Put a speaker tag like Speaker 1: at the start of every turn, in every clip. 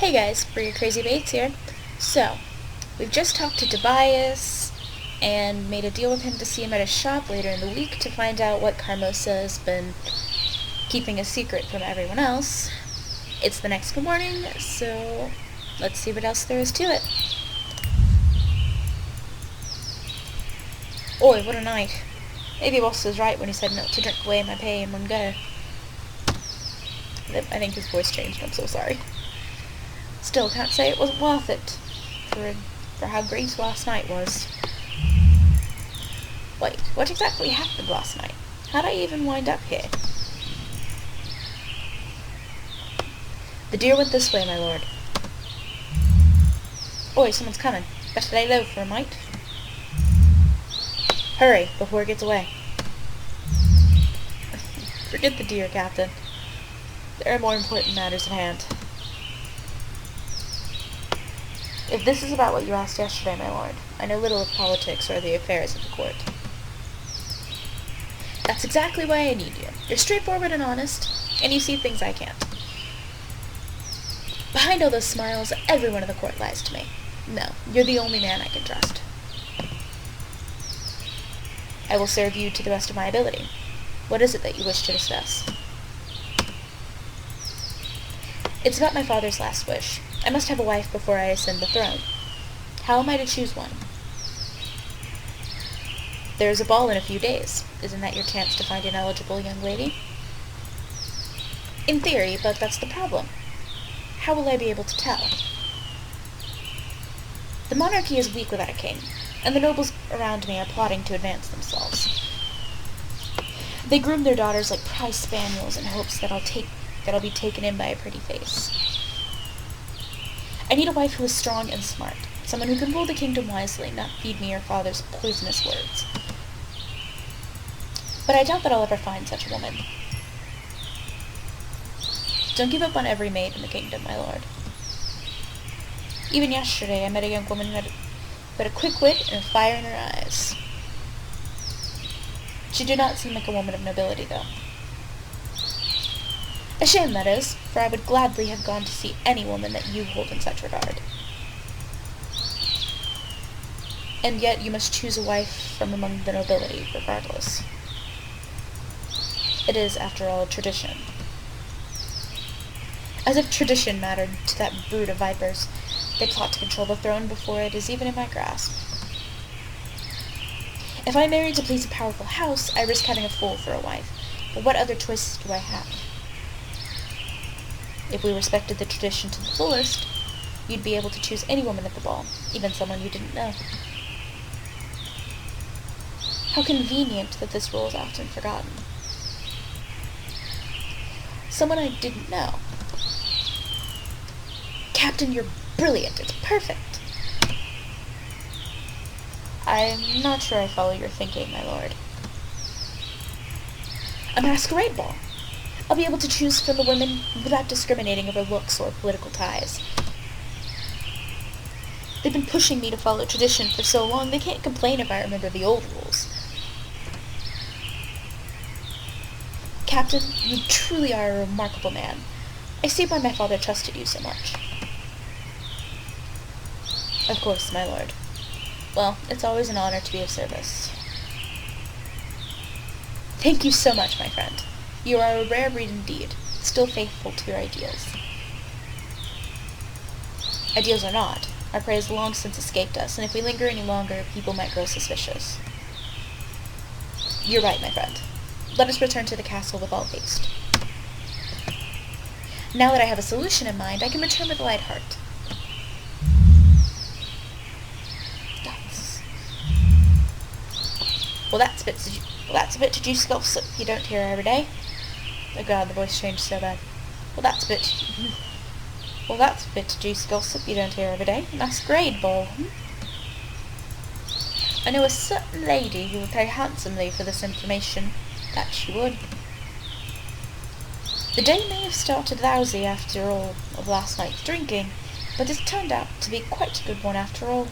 Speaker 1: Hey guys, Bria Crazy Bates here. So, we've just talked to Tobias and made a deal with him to see him at his shop later in the week to find out what Carmosa has been keeping a secret from everyone else. It's the next morning, so let's see what else there is to it. Oi, what a night. Maybe boss was right when he said not to drink away my pay in one go. I think his voice changed, I'm so sorry. Still, can't say it wasn't worth it for how great last night was. Wait, what exactly happened last night? How'd I even wind up here? The deer went this way, my lord. Oi, someone's coming. Better lay low for a mite. Hurry, before it gets away. Forget the deer, Captain. There are more important matters at hand. If this is about what you asked yesterday, my lord, I know little of politics or the affairs of the court. That's exactly why I need you. You're straightforward and honest, and you see things I can't. Behind all those smiles, everyone in the court lies to me. No, you're the only man I can trust. I will serve you to the best of my ability. What is it that you wish to discuss? It's about my father's last wish. I must have a wife before I ascend the throne. How am I to choose one? There is a ball in a few days. Isn't that your chance to find an eligible young lady? In theory, but that's the problem. How will I be able to tell? The monarchy is weak without a king, and the nobles around me are plotting to advance themselves. They groom their daughters like prize spaniels in hopes that I'll be taken in by a pretty face. I need a wife who is strong and smart, someone who can rule the kingdom wisely, not feed me your father's poisonous words. But I doubt that I'll ever find such a woman. Don't give up on every maid in the kingdom, my lord. Even yesterday I met a young woman who had a quick wit and a fire in her eyes. She did not seem like a woman of nobility, though. A shame, that is, for I would gladly have gone to see any woman that you hold in such regard. And yet you must choose a wife from among the nobility, regardless. It is, after all, tradition. As if tradition mattered to that brood of vipers, they plot to control the throne before it is even in my grasp. If I marry to please a powerful house, I risk having a fool for a wife, but what other choices do I have? If we respected the tradition to the fullest, you'd be able to choose any woman at the ball, even someone you didn't know. How convenient that this rule is often forgotten. Someone I didn't know. Captain, you're brilliant. It's perfect. I'm not sure I follow your thinking, my lord. A masquerade ball. I'll be able to choose from the women without discriminating over looks or political ties. They've been pushing me to follow tradition for so long, they can't complain if I remember the old rules. Captain, you truly are a remarkable man. I see why my father trusted you so much. Of course, my lord. Well, it's always an honor to be of service. Thank you so much, my friend. You are a rare breed indeed, still faithful to your ideas. Ideas or not, our prey has long since escaped us, and if we linger any longer, people might grow suspicious. You're right, my friend. Let us return to the castle with all haste. Now that I have a solution in mind, I can return with a light heart. Well, that's a bit to juice gossip you don't hear every day. Oh god, the voice changed so bad. Well, that's a bit to juice gossip you don't hear every day. Masquerade ball, I know a certain lady who would pay handsomely for this information. That she would. The day may have started lousy after all of last night's drinking, but it's turned out to be quite a good one after all.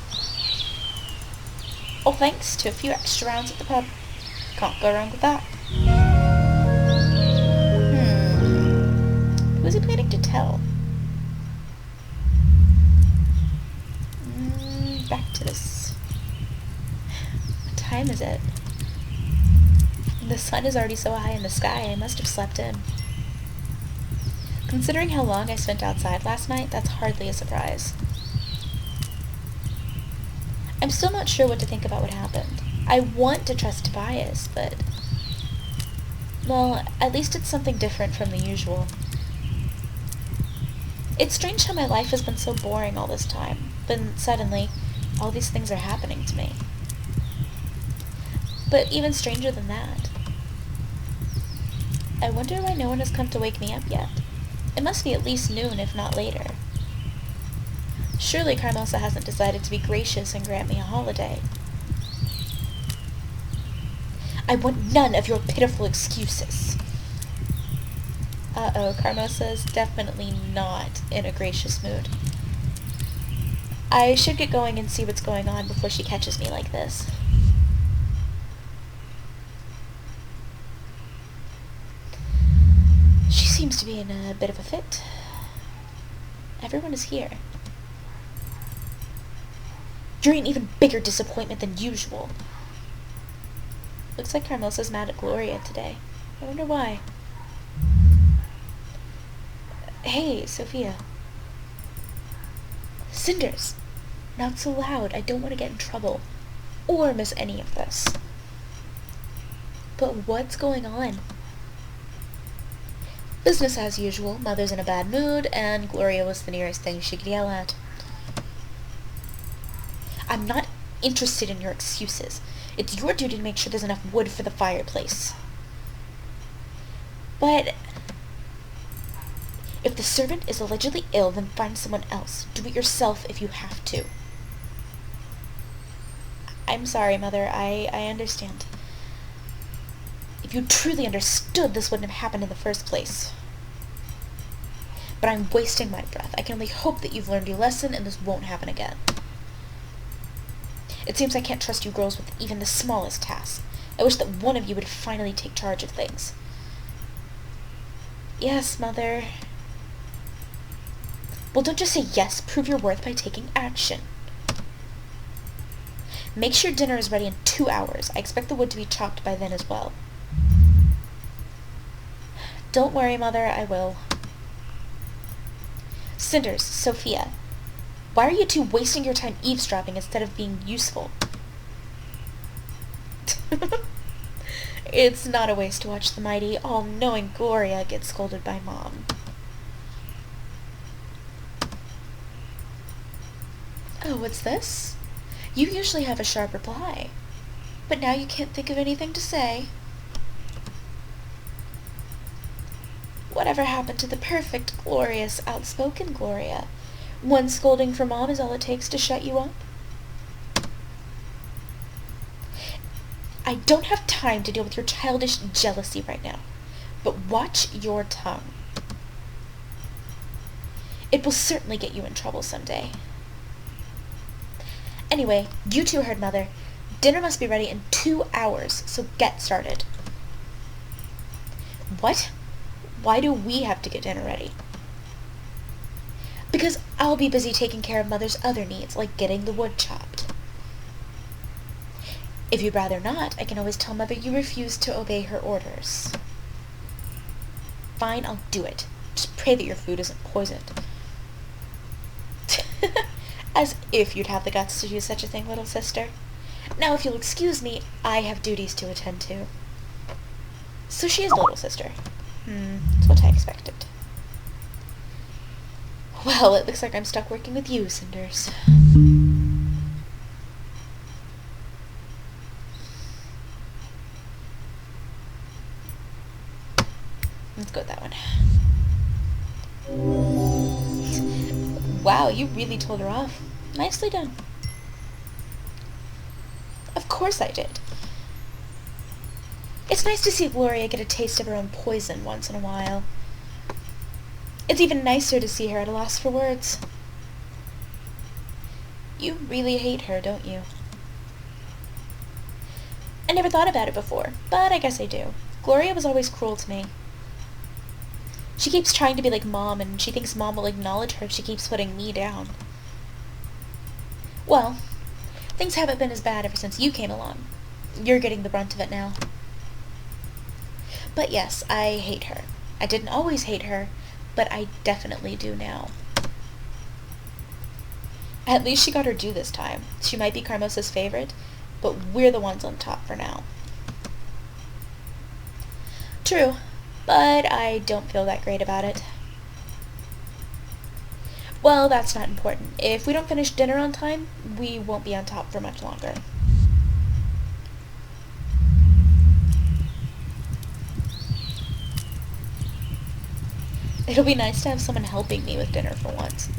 Speaker 1: All thanks to a few extra rounds at the pub. Can't go wrong with that. Who is he planning to tell? is it? The sun is already so high in the sky, I must have slept in. Considering how long I spent outside last night, that's hardly a surprise. I'm still not sure what to think about what happened. I want to trust Tobias, but... well, at least it's something different from the usual. It's strange how my life has been so boring all this time. Then suddenly, all these things are happening to me. But even stranger than that, I wonder why no one has come to wake me up yet. It must be at least noon, if not later. Surely Carmosa hasn't decided to be gracious and grant me a holiday. I want none of your pitiful excuses. Uh-oh, Carmosa is definitely not in a gracious mood. I should get going and see what's going on before she catches me like this. She seems to be in a bit of a fit. Everyone is here. You're an even bigger disappointment than usual. Looks like Carmosa's mad at Gloria today. I wonder why. Hey, Sophia. Cinders! Not so loud. I don't want to get in trouble. Or miss any of this. But what's going on? Business as usual. Mother's in a bad mood, and Gloria was the nearest thing she could yell at. I'm not interested in your excuses. It's your duty to make sure there's enough wood for the fireplace. But if the servant is allegedly ill, then find someone else. Do it yourself if you have to. I'm sorry, Mother. I understand. If you truly understood, this wouldn't have happened in the first place. But I'm wasting my breath. I can only hope that you've learned your lesson and this won't happen again. It seems I can't trust you girls with even the smallest task. I wish that one of you would finally take charge of things. Yes, Mother. Well, don't just say yes. Prove your worth by taking action. Make sure dinner is ready in 2 hours. I expect the wood to be chopped by then as well. Don't worry, Mother, I will. Cinders, Sophia, why are you two wasting your time eavesdropping instead of being useful? It's not a waste to watch the mighty, all-knowing Gloria get scolded by Mom. Oh, what's this? You usually have a sharp reply, but now you can't think of anything to say. Whatever happened to the perfect, glorious, outspoken Gloria? One scolding from Mom is all it takes to shut you up? I don't have time to deal with your childish jealousy right now, but watch your tongue. It will certainly get you in trouble someday. Anyway, you two heard Mother. Dinner must be ready in 2 hours, so get started. What? Why do we have to get dinner ready? Because I'll be busy taking care of Mother's other needs, like getting the wood chopped. If you'd rather not, I can always tell Mother you refuse to obey her orders. Fine, I'll do it. Just pray that your food isn't poisoned. As if you'd have the guts to do such a thing, little sister. Now, if you'll excuse me, I have duties to attend to. So she is the little sister. That's what I expected. Well, it looks like I'm stuck working with you, Cinders. Let's go with that one. Wow, you really told her off. Nicely done. Of course I did. It's nice to see Gloria get a taste of her own poison once in a while. It's even nicer to see her at a loss for words. You really hate her, don't you? I never thought about it before, but I guess I do. Gloria was always cruel to me. She keeps trying to be like Mom, and she thinks Mom will acknowledge her if she keeps putting me down. Well, things haven't been as bad ever since you came along. You're getting the brunt of it now. But yes, I hate her. I didn't always hate her, but I definitely do now. At least she got her due this time. She might be Carmosa's favorite, but we're the ones on top for now. True, but I don't feel that great about it. Well, that's not important. If we don't finish dinner on time, we won't be on top for much longer. It'll be nice to have someone helping me with dinner for once.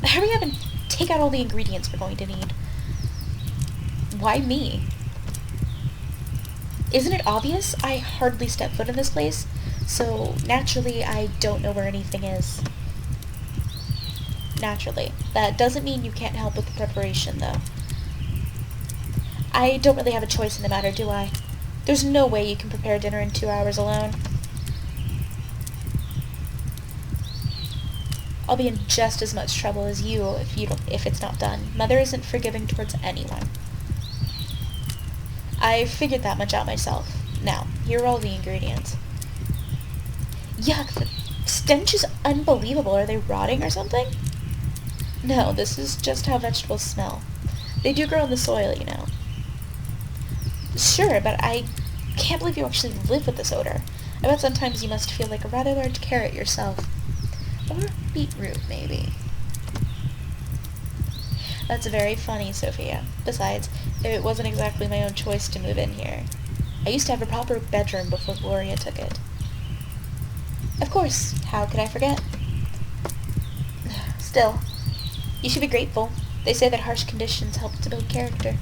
Speaker 1: Hurry up and take out all the ingredients we're going to need. Why me? Isn't it obvious? I hardly step foot in this place, so naturally I don't know where anything is. Naturally. That doesn't mean you can't help with the preparation, though. I don't really have a choice in the matter, do I? There's no way you can prepare dinner in 2 hours alone. I'll be in just as much trouble as you if it's not done. Mother isn't forgiving towards anyone. I figured that much out myself. Now, here are all the ingredients. Yuck, the stench is unbelievable. Are they rotting or something? No, this is just how vegetables smell. They do grow in the soil, you know. Sure, but I can't believe you actually live with this odor. I bet sometimes you must feel like a rather large carrot yourself. Or beetroot, maybe. That's very funny, Sophia. Besides, it wasn't exactly my own choice to move in here. I used to have a proper bedroom before Gloria took it. Of course, how could I forget? Still, you should be grateful. They say that harsh conditions help to build character.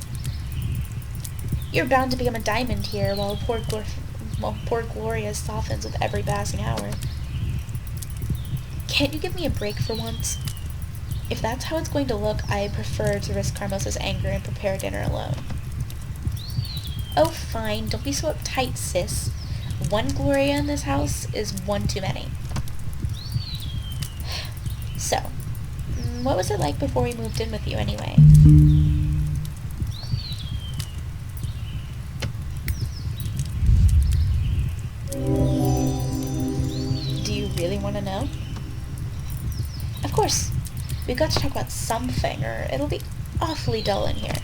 Speaker 1: You're bound to become a diamond here, while poor Gloria softens with every passing hour. Can't you give me a break for once? If that's how it's going to look, I prefer to risk Carmosa's anger and prepare dinner alone. Oh, fine. Don't be so uptight, sis. One Gloria in this house is one too many. So, what was it like before we moved in with you anyway? Do you really want to know? Of course. We've got to talk about something, or it'll be awfully dull in here.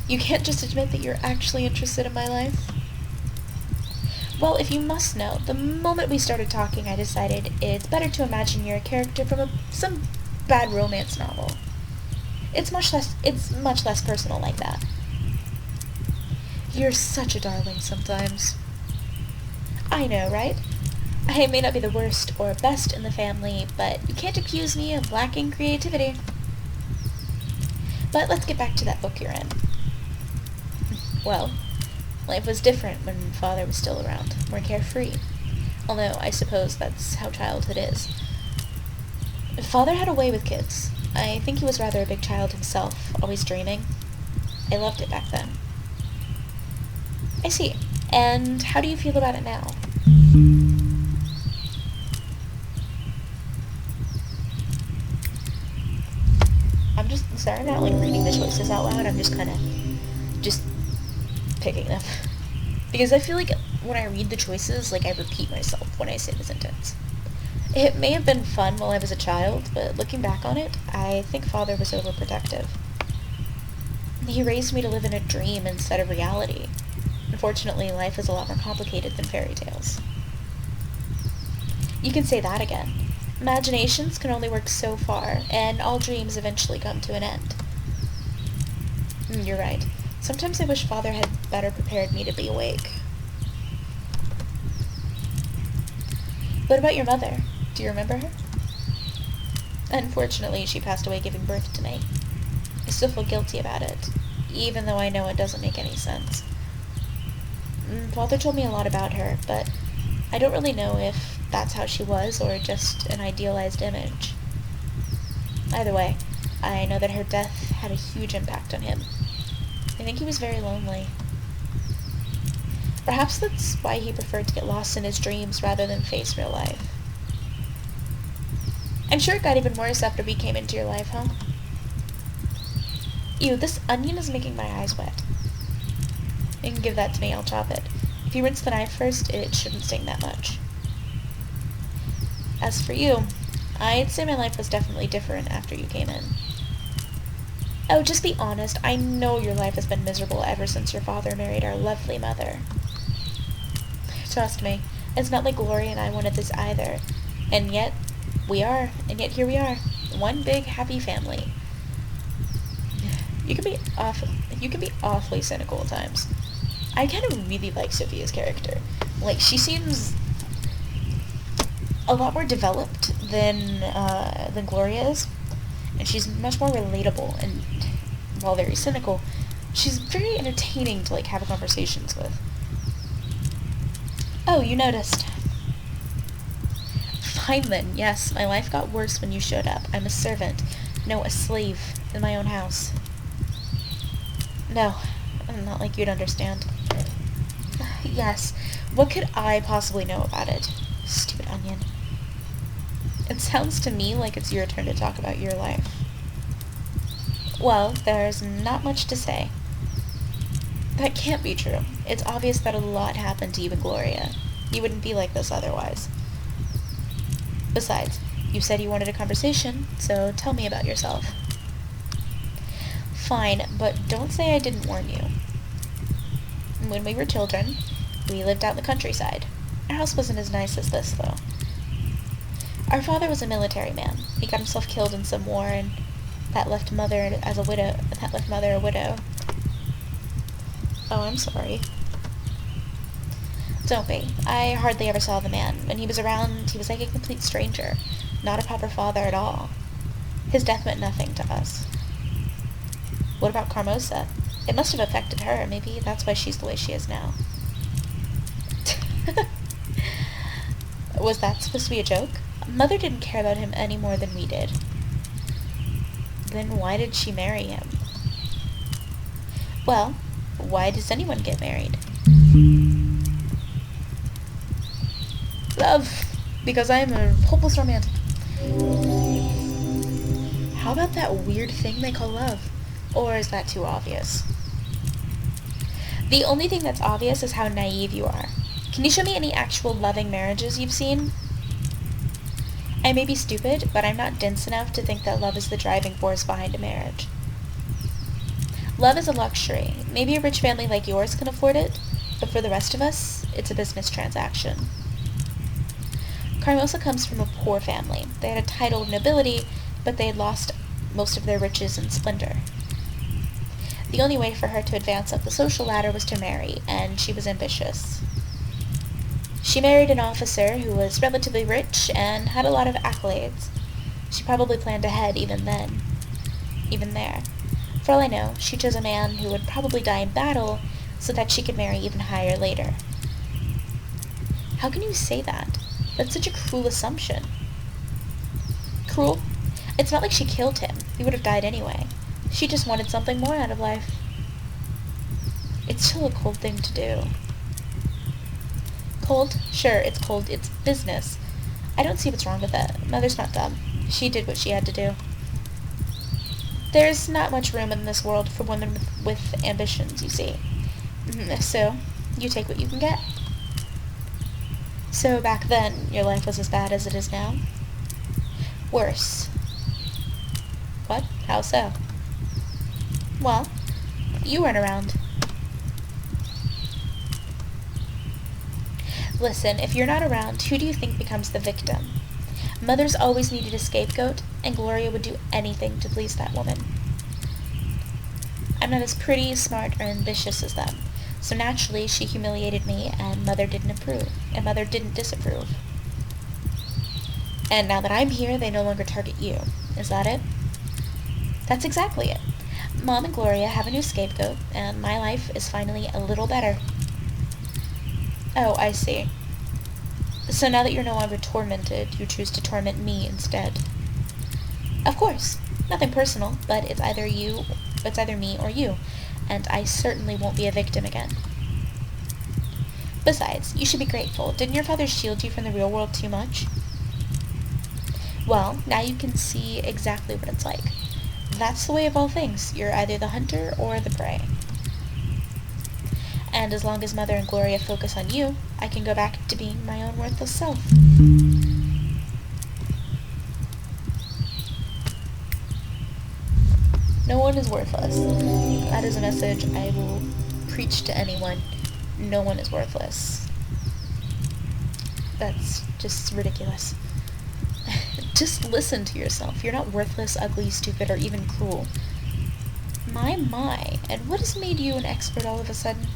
Speaker 1: You can't just admit that you're actually interested in my life? Well, if you must know, the moment we started talking, I decided it's better to imagine you're a character from some bad romance novel. It's much less personal like that. You're such a darling sometimes. I know, right? I may not be the worst or best in the family, but you can't accuse me of lacking creativity. But let's get back to that book you're in. Well, life was different when Father was still around, more carefree. Although, I suppose that's how childhood is. Father had a way with kids. I think he was rather a big child himself, always dreaming. I loved it back then. I see. And how do you feel about it now? I'm just, sorry, I'm not like reading the choices out loud, I'm just picking them. Because I feel like when I read the choices, like I repeat myself when I say the sentence. It may have been fun while I was a child, but looking back on it, I think Father was overprotective. He raised me to live in a dream instead of reality. Unfortunately, life is a lot more complicated than fairy tales. You can say that again. Imaginations can only work so far, and all dreams eventually come to an end. You're right. Sometimes I wish Father had better prepared me to be awake. What about your mother? Do you remember her? Unfortunately, she passed away giving birth to me. I still feel guilty about it, even though I know it doesn't make any sense. Father told me a lot about her, but I don't really know if that's how she was or just an idealized image. Either way, I know that her death had a huge impact on him. I think he was very lonely. Perhaps that's why he preferred to get lost in his dreams rather than face real life. I'm sure it got even worse after we came into your life, huh? Ew, this onion is making my eyes wet. You can give that to me, I'll chop it. If you rinse the knife first, it shouldn't sting that much. As for you, I'd say my life was definitely different after you came in. Oh, just be honest. I know your life has been miserable ever since your father married our lovely mother. Trust me, it's not like Gloria and I wanted this either. And yet here we are. One big happy family. You can be awfully cynical at times. I kind of really like Sophia's character. Like, she seems a lot more developed than Gloria is, and she's much more relatable. And while very cynical, she's very entertaining to have conversations with. Oh, you noticed. Fine then. Yes, my life got worse when you showed up. I'm a servant, no, a slave in my own house. No, not like you'd understand. Yes, what could I possibly know about it? Stupid onion. It sounds to me like it's your turn to talk about your life. Well, there's not much to say. That can't be true. It's obvious that a lot happened to you and Gloria. You wouldn't be like this otherwise. Besides, you said you wanted a conversation, so tell me about yourself. Fine, but don't say I didn't warn you. When we were children, we lived out in the countryside. Our house wasn't as nice as this, though. Our father was a military man. He got himself killed in some war, and that left mother a widow. Oh, I'm sorry. Don't be. I hardly ever saw the man. When he was around, he was like a complete stranger. Not a proper father at all. His death meant nothing to us. What about Carmosa? It must have affected her. Maybe that's why she's the way she is now. Was that supposed to be a joke? Mother didn't care about him any more than we did. Then why did she marry him? Well, why does anyone get married? Love, because I am a hopeless romantic. How about that weird thing they call love? Or is that too obvious? The only thing that's obvious is how naive you are. Can you show me any actual loving marriages you've seen? I may be stupid, but I'm not dense enough to think that love is the driving force behind a marriage. Love is a luxury. Maybe a rich family like yours can afford it, but for the rest of us, it's a business transaction. Carmosa comes from a poor family. They had a title of nobility, but they had lost most of their riches and splendor. The only way for her to advance up the social ladder was to marry, and she was ambitious. She married an officer who was relatively rich and had a lot of accolades. She probably planned ahead even there. For all I know, she chose a man who would probably die in battle so that she could marry even higher later. How can you say that? That's such a cruel assumption. Cruel? It's not like she killed him. He would have died anyway. She just wanted something more out of life. It's still a cold thing to do. Cold? Sure, it's cold. It's business. I don't see what's wrong with it. Mother's not dumb. She did what she had to do. There's not much room in this world for women with ambitions, you see. So, you take what you can get. So back then, your life was as bad as it is now? Worse. What? How so? Well, you weren't around. Listen, if you're not around, who do you think becomes the victim? Mother's always needed a scapegoat, and Gloria would do anything to please that woman. I'm not as pretty, smart, or ambitious as them, so naturally she humiliated me, and Mother didn't disapprove. And now that I'm here, they no longer target you. Is that it? That's exactly it. Mom and Gloria have a new scapegoat, and my life is finally a little better. Oh, I see. So now that you're no longer tormented, you choose to torment me instead. Of course. Nothing personal, but it's either me or you, and I certainly won't be a victim again. Besides, you should be grateful. Didn't your father shield you from the real world too much? Well, now you can see exactly what it's like. That's the way of all things. You're either the hunter or the prey. And as long as Mother and Gloria focus on you, I can go back to being my own worthless self. No one is worthless. That is a message I will preach to anyone. No one is worthless. That's just ridiculous. Just listen to yourself. You're not worthless, ugly, stupid, or even cruel. My. And what has made you an expert all of a sudden?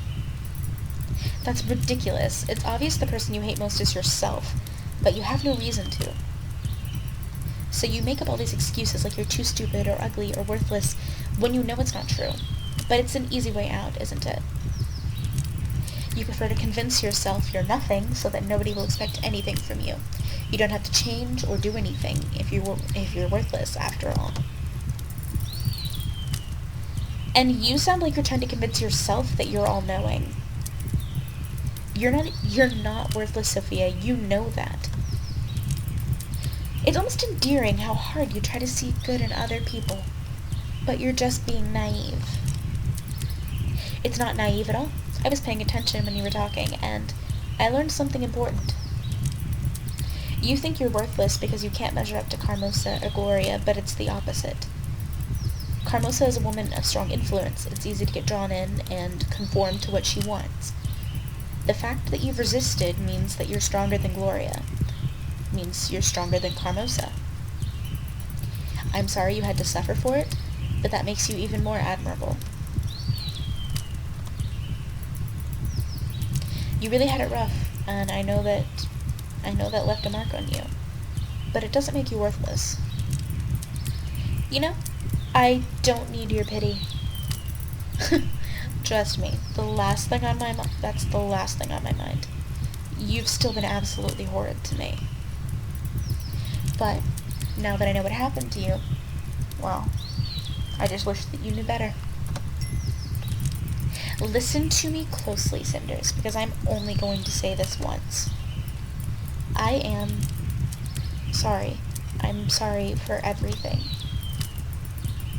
Speaker 1: That's ridiculous. It's obvious the person you hate most is yourself, but you have no reason to. So you make up all these excuses like you're too stupid or ugly or worthless when you know it's not true. But it's an easy way out, isn't it? You prefer to convince yourself you're nothing so that nobody will expect anything from you. You don't have to change or do anything if you're worthless after all. And you sound like you're trying to convince yourself that you're all-knowing. You're not worthless, Sophia. You know that. It's almost endearing how hard you try to see good in other people, but you're just being naive. It's not naive at all. I was paying attention when you were talking, and I learned something important. You think you're worthless because you can't measure up to Carmosa or Gloria, but it's the opposite. Carmosa is a woman of strong influence. It's easy to get drawn in and conform to what she wants. The fact that you've resisted means that you're stronger than Gloria. Means you're stronger than Carmosa. I'm sorry you had to suffer for it, but that makes you even more admirable. You really had it rough, and I know that left a mark on you. But it doesn't make you worthless. You know, I don't need your pity. Trust me, that's the last thing on my mind. You've still been absolutely horrid to me. But now that I know what happened to you, well, I just wish that you knew better. Listen to me closely, Cinders, because I'm only going to say this once. I am sorry. I'm sorry for everything.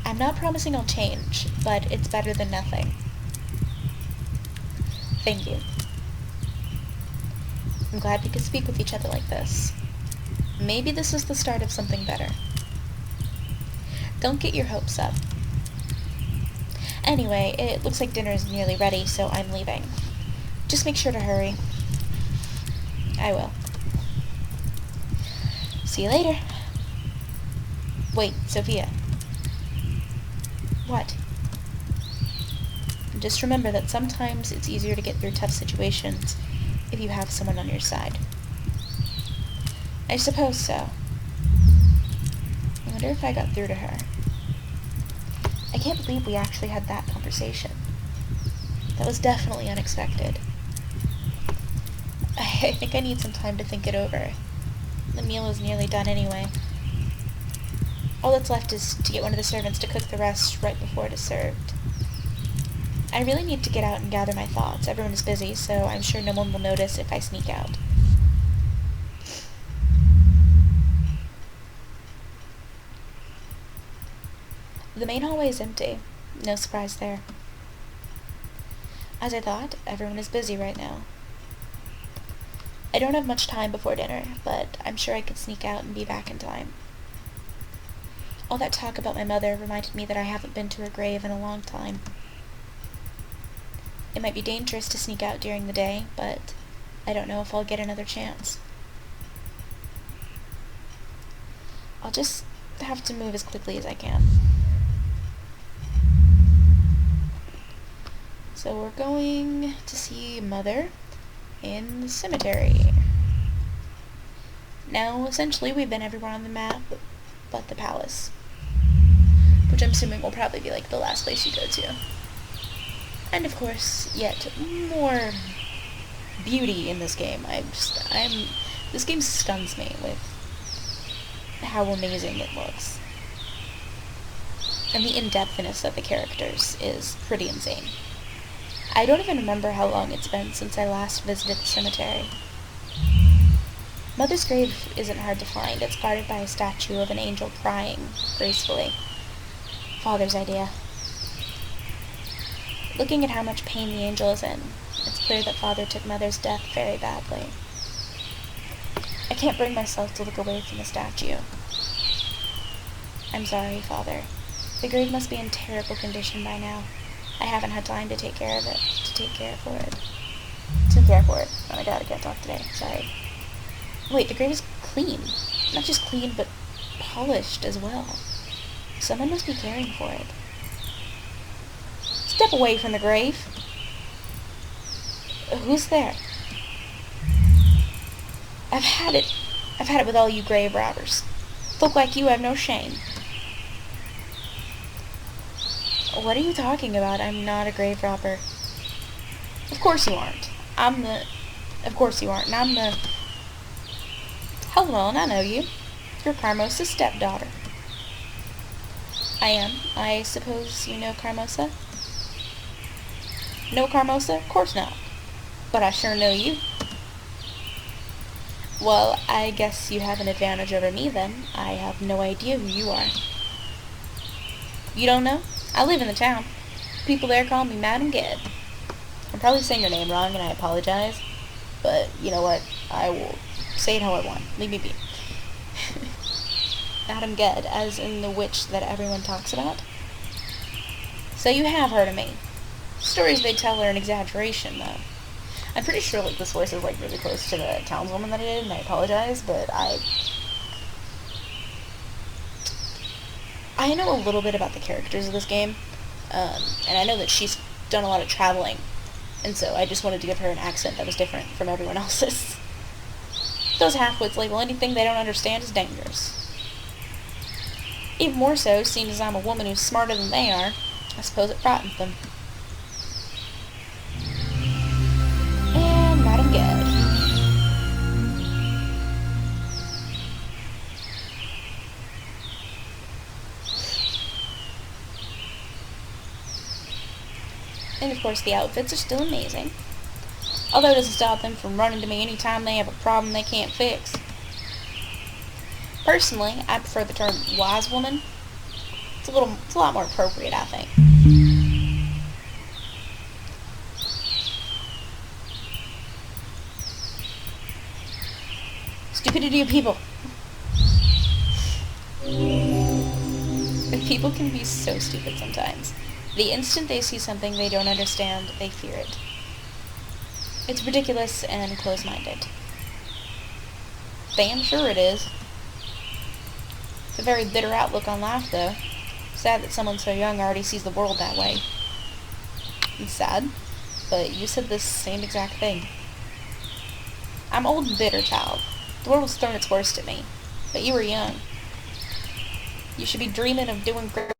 Speaker 1: I'm not promising I'll change, but it's better than nothing. Thank you. I'm glad we could speak with each other like this. Maybe this is the start of something better. Don't get your hopes up. Anyway, it looks like dinner is nearly ready, so I'm leaving. Just make sure to hurry. I will. See you later. Wait, Sophia. What? Just remember that sometimes it's easier to get through tough situations if you have someone on your side. I suppose so. I wonder if I got through to her. I can't believe we actually had that conversation. That was definitely unexpected. I think I need some time to think it over. The meal is nearly done anyway. All that's left is to get one of the servants to cook the rest right before it is served. I really need to get out and gather my thoughts. Everyone is busy, so I'm sure no one will notice if I sneak out. The main hallway is empty. No surprise there. As I thought, everyone is busy right now. I don't have much time before dinner, but I'm sure I could sneak out and be back in time. All that talk about my mother reminded me that I haven't been to her grave in a long time. It might be dangerous to sneak out during the day, but I don't know if I'll get another chance. I'll just have to move as quickly as I can. So we're going to see Mother in the cemetery. Now, essentially, we've been everywhere on the map but the palace, which I'm assuming will probably be like the last place you go to. And of course, yet more beauty in this game. This game stuns me with how amazing it looks. And the in-depthness of the characters is pretty insane. I don't even remember how long it's been since I last visited the cemetery. Mother's grave isn't hard to find. It's guarded by a statue of an angel crying gracefully. Father's idea. Looking at how much pain the angel is in, it's clear that Father took Mother's death very badly. I can't bring myself to look away from the statue. I'm sorry, Father. The grave must be in terrible condition by now. I haven't had time to take care for it. Oh my god, I can't talk today. Sorry. Wait, the grave is clean. Not just clean, but polished as well. Someone must be caring for it. Step away from the grave. Who's there? I've had it with all you grave robbers. Folk like you have no shame. What are you talking about? I'm not a grave robber. Of course you aren't. Of course you aren't, and I'm the... Hold on, I know you. You're Carmosa's stepdaughter. I am. I suppose you know Carmosa? Know Carmosa? Of course not. But I sure know you. Well, I guess you have an advantage over me then. I have no idea who you are. You don't know? I live in the town. People there call me Madam Ged. I'm probably saying your name wrong and I apologize. But, you know what? I will say it how I want. Leave me be. Madam Ged, as in the witch that everyone talks about. So you have heard of me. Stories they tell are an exaggeration, though. I'm pretty sure, like, this voice is, like, really close to the townswoman that I did, and I apologize, but I know a little bit about the characters of this game, and I know that she's done a lot of traveling, and so I just wanted to give her an accent that was different from everyone else's. Those half-wits label anything they don't understand as dangerous. Even more so, seeing as I'm a woman who's smarter than they are, I suppose it frightens them. And Madam Ged. And of course the outfits are still amazing. Although it doesn't stop them from running to me anytime they have a problem they can't fix. Personally, I prefer the term wise woman. It's a lot more appropriate, I think. Stupidity of people. People can be so stupid sometimes. The instant they see something they don't understand, they fear it. It's ridiculous and close-minded. Damn sure it is. It's a very bitter outlook on life, though. Sad that someone so young already sees the world that way. It's sad, but you said the same exact thing. I'm old and bitter, child. The world has thrown its worst at me, but you were young. You should be dreaming of doing great.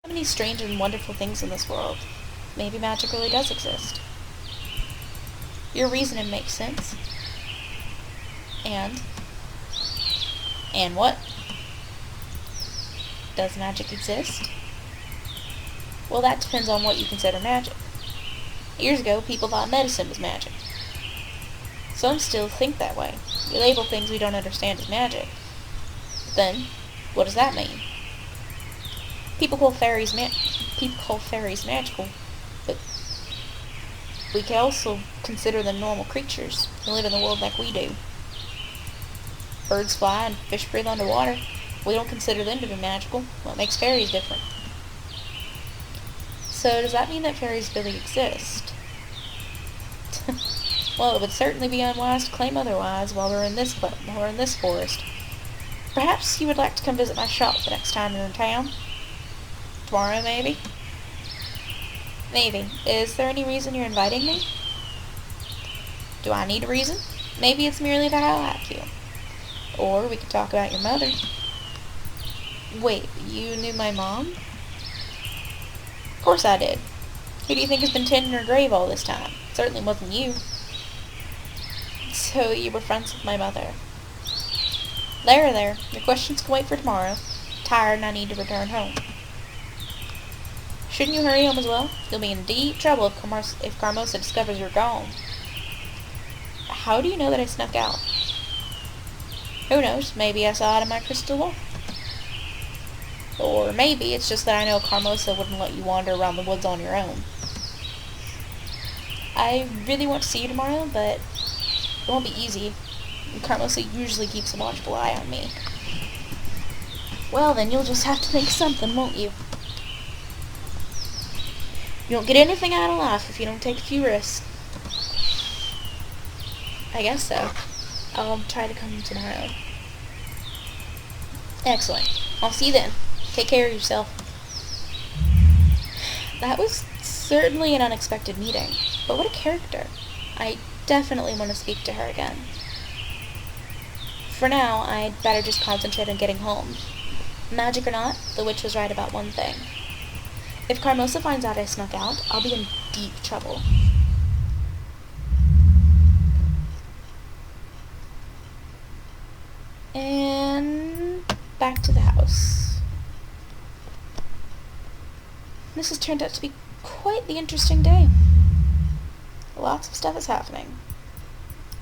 Speaker 1: So many strange and wonderful things in this world. Maybe magic really does exist. Your reasoning makes sense. And what? Does magic exist? Well, that depends on what you consider magic. Years ago, people thought medicine was magic. Some still think that way. We label things we don't understand as magic. But then, What does that mean? People call fairies magical, but we can also consider them normal creatures who live in the world like we do. Birds fly and fish breathe underwater. We don't consider them to be magical. What makes fairies different? So does that mean that fairies really exist? Well, it would certainly be unwise to claim otherwise while we're in this forest. Perhaps you would like to come visit my shop the next time you're in town? Tomorrow, maybe? Maybe. Is there any reason you're inviting me? Do I need a reason? Maybe it's merely that I like you. Or we could talk about your mother. Wait, you knew my mom? Of course I did. Who do you think has been tending her grave all this time? It certainly wasn't you. So you were friends with my mother. There. Your questions can wait for tomorrow. I'm tired and I need to return home. Shouldn't you hurry home as well? You'll be in deep trouble if Carmosa discovers you're gone. How do you know that I snuck out? Who knows? Maybe I saw it in my crystal ball. Or maybe it's just that I know Carmosa wouldn't let you wander around the woods on your own. I really want to see you tomorrow, but it won't be easy. Carmosa usually keeps a watchful eye on me. Well, then you'll just have to think of something, won't you? You don't get anything out of life if you don't take a few risks. I guess so. I'll try to come tomorrow. Excellent. I'll see you then. Take care of yourself. That was certainly an unexpected meeting, but what a character. I definitely want to speak to her again. For now, I'd better just concentrate on getting home. Magic or not, the witch was right about one thing. If Carmosa finds out I snuck out, I'll be in deep trouble. And back to the house. This has turned out to be quite the interesting day. Lots of stuff is happening.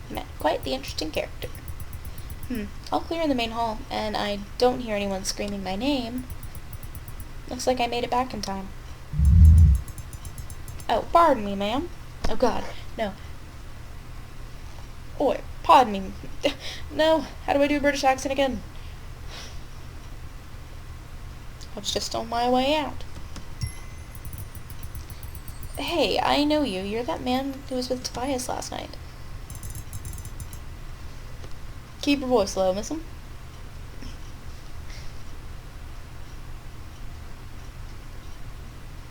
Speaker 1: Met quite the interesting character. All clear in the main hall, and I don't hear anyone screaming my name. Looks like I made it back in time. Oh, pardon me, ma'am. Oh, God, no. Oi, pardon me. No, how do I do a British accent again? I was just on my way out. Hey, I know you. You're that man who was with Tobias last night. Keep your voice low, miss'em.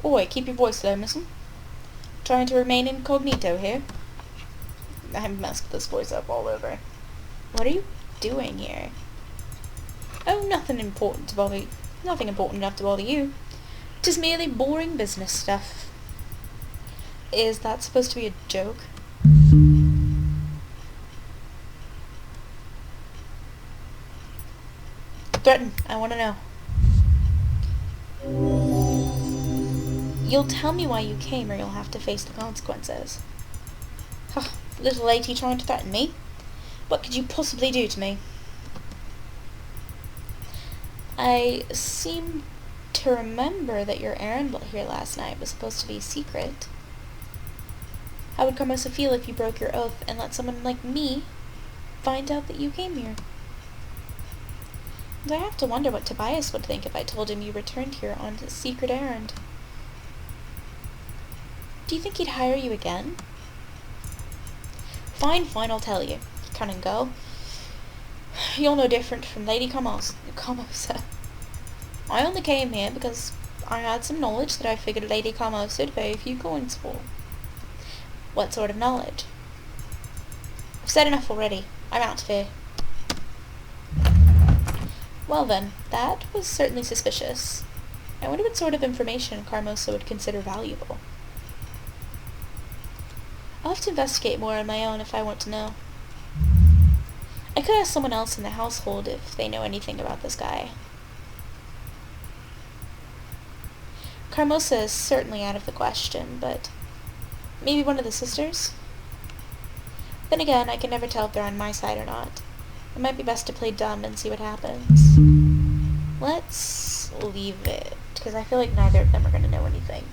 Speaker 1: Oi, keep your voice low, miss'em. Trying to remain incognito here. I messed this voice up all over. What are you doing here? Oh, nothing important enough to bother you. 'Tis merely boring business stuff. Is that supposed to be a joke? Threaten. I want to know. You'll tell me why you came or you'll have to face the consequences. Huh, little lady trying to threaten me? What could you possibly do to me? I seem to remember that your errand here last night was supposed to be secret. How would Carmosa feel if you broke your oath and let someone like me find out that you came here? And I have to wonder what Tobias would think if I told him you returned here on a secret errand. Do you think he'd hire you again? Fine, I'll tell you. Cunning girl. You're no different from Lady Carmosa. I only came here because I had some knowledge that I figured Lady Carmosa would pay a few coins for. What sort of knowledge? I've said enough already. I'm out of here. Well then, that was certainly suspicious. I wonder what sort of information Carmosa would consider valuable. I'll have to investigate more on my own if I want to know. I could ask someone else in the household if they know anything about this guy. Carmosa is certainly out of the question, but maybe one of the sisters? Then again, I can never tell if they're on my side or not. It might be best to play dumb and see what happens. Let's leave it, because I feel like neither of them are going to know anything.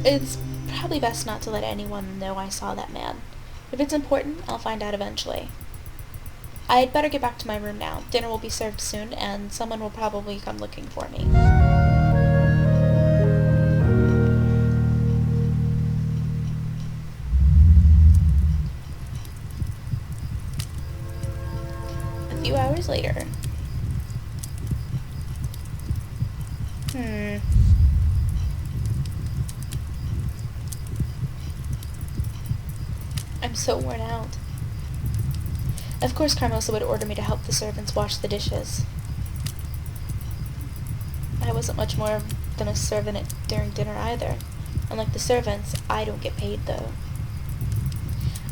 Speaker 1: It's probably best not to let anyone know I saw that man. If it's important, I'll find out eventually. I'd better get back to my room now. Dinner will be served soon, and someone will probably come looking for me. A few hours later. I'm so worn out. Of course Carmosa would order me to help the servants wash the dishes. I wasn't much more than a servant during dinner either. Unlike the servants, I don't get paid though.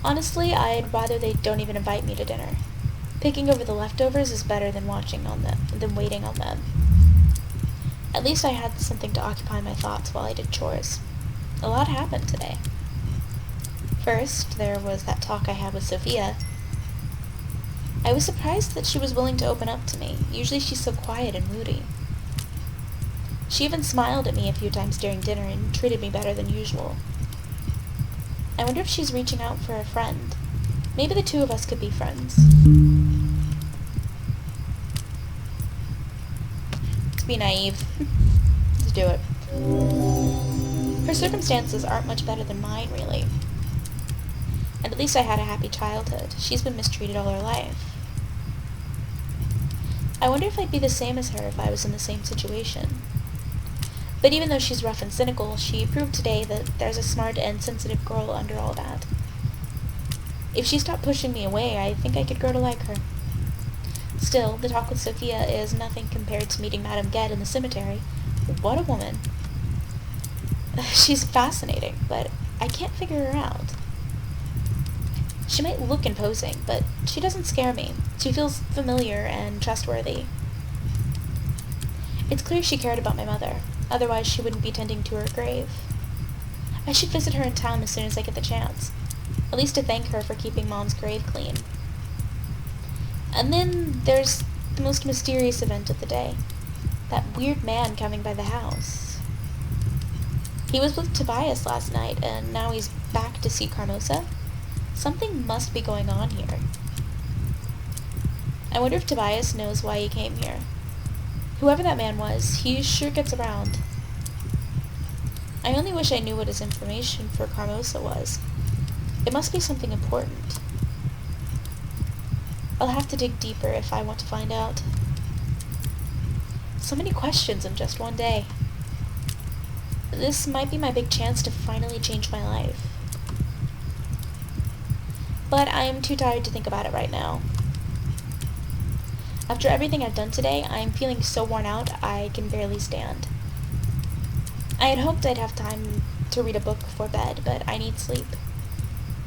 Speaker 1: Honestly, I'd rather they don't even invite me to dinner. Picking over the leftovers is better than waiting on them. At least I had something to occupy my thoughts while I did chores. A lot happened today. First, there was that talk I had with Sophia. I was surprised that she was willing to open up to me. Usually she's so quiet and moody. She even smiled at me a few times during dinner and treated me better than usual. I wonder if she's reaching out for a friend. Maybe the two of us could be friends. Let's be naive. Let's do it. Her circumstances aren't much better than mine, really. And at least I had a happy childhood. She's been mistreated all her life. I wonder if I'd be the same as her if I was in the same situation. But even though she's rough and cynical, she proved today that there's a smart and sensitive girl under all that. If she stopped pushing me away, I think I could grow to like her. Still, the talk with Sophia is nothing compared to meeting Madame Gued in the cemetery. What a woman. She's fascinating, but I can't figure her out. She might look imposing, but she doesn't scare me. She feels familiar and trustworthy. It's clear she cared about my mother. Otherwise, she wouldn't be tending to her grave. I should visit her in town as soon as I get the chance. At least to thank her for keeping Mom's grave clean. And then there's the most mysterious event of the day. That weird man coming by the house. He was with Tobias last night, and now he's back to see Carmosa. Something must be going on here. I wonder if Tobias knows why he came here. Whoever that man was, he sure gets around. I only wish I knew what his information for Carmosa was. It must be something important. I'll have to dig deeper if I want to find out. So many questions in just one day. This might be my big chance to finally change my life. But I am too tired to think about it right now. After everything I've done today, I am feeling so worn out I can barely stand. I had hoped I'd have time to read a book before bed, but I need sleep.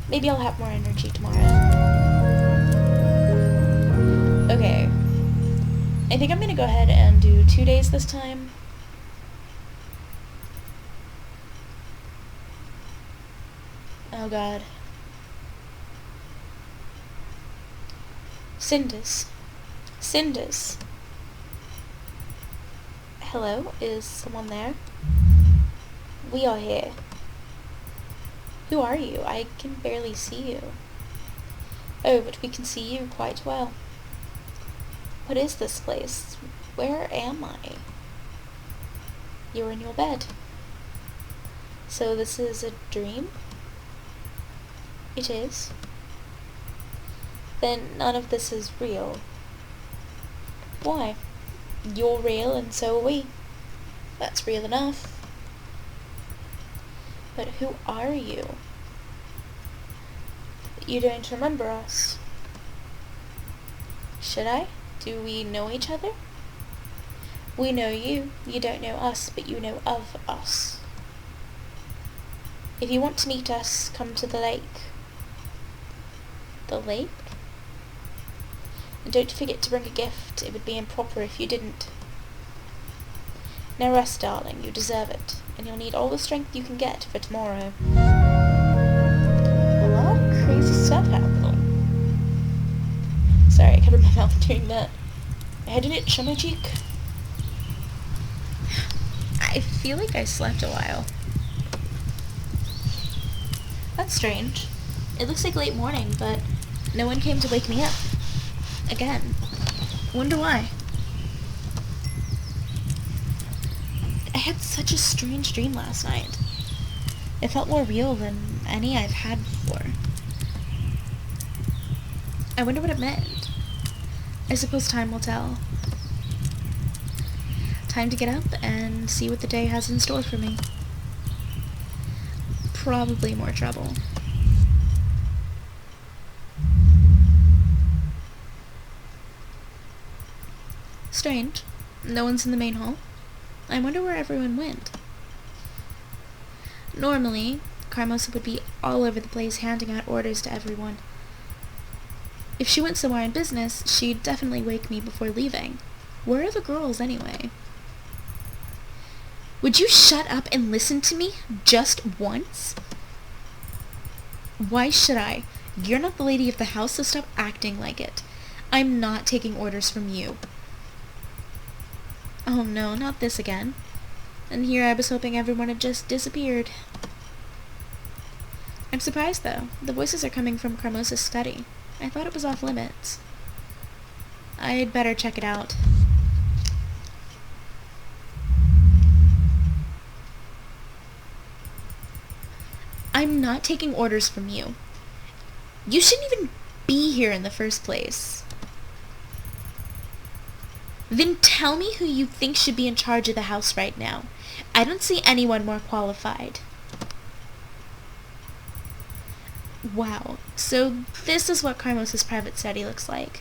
Speaker 1: Maybe I'll have more energy tomorrow. Okay. I think I'm gonna go ahead and do 2 days this time. Oh god. Cinders. Cinders. Hello? Is someone there? We are here. Who are you? I can barely see you. Oh, but we can see you quite well. What is this place? Where am I? You're in your bed. So this is a dream? It is. Then none of this is real. Why? You're real and so are we. That's real enough. But who are you? You don't remember us. Should I? Do we know each other? We know you. You don't know us, but you know of us. If you want to meet us, come to the lake. The lake? And don't forget to bring a gift. It would be improper if you didn't. Now rest, darling. You deserve it. And you'll need all the strength you can get for tomorrow. A lot of crazy stuff happening. Sorry, I covered my mouth doing that. My head didn't itch on my cheek. I feel like I slept a while. That's strange. It looks like late morning, but no one came to wake me up. Again. Wonder why. I had such a strange dream last night. It felt more real than any I've had before. I wonder what it meant. I suppose time will tell. Time to get up and see what the day has in store for me. Probably more trouble. Strange. No one's in the main hall. I wonder where everyone went. Normally, Carmosa would be all over the place handing out orders to everyone. If she went somewhere on business, she'd definitely wake me before leaving. Where are the girls, anyway? Would you shut up and listen to me just once? Why should I? You're not the lady of the house, so stop acting like it. I'm not taking orders from you. Oh no, not this again. And here I was hoping everyone had just disappeared. I'm surprised, though. The voices are coming from Carmosa's study. I thought it was off limits. I'd better check it out. I'm not taking orders from you. You shouldn't even be here in the first place. Then tell me who you think should be in charge of the house right now. I don't see anyone more qualified. Wow, so this is what Carmosa's private study looks like.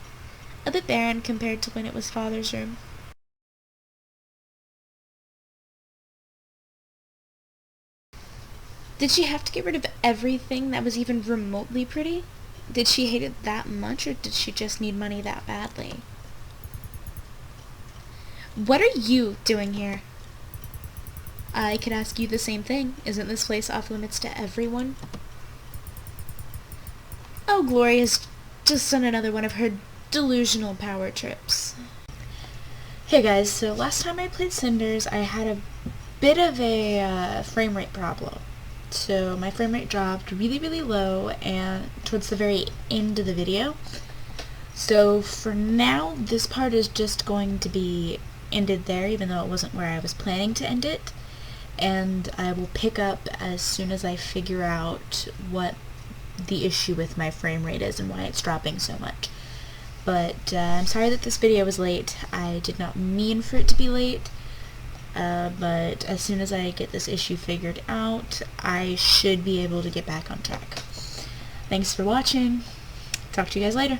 Speaker 1: A bit barren compared to when it was Father's room. Did she have to get rid of everything that was even remotely pretty? Did she hate it that much, or did she just need money that badly? What are you doing here? I could ask you the same thing. Isn't this place off limits to everyone? Oh, Gloria's just on another one of her delusional power trips. Hey guys, so last time I played Cinders, I had a bit of a frame rate problem. So my frame rate dropped really, really low and towards the very end of the video. So for now, this part is just going to be ended there, even though it wasn't where I was planning to end it. And I will pick up as soon as I figure out what the issue with my frame rate is and why it's dropping so much. But I'm sorry that this video was late. I did not mean for it to be late. But as soon as I get this issue figured out, I should be able to get back on track. Thanks for watching. Talk to you guys later.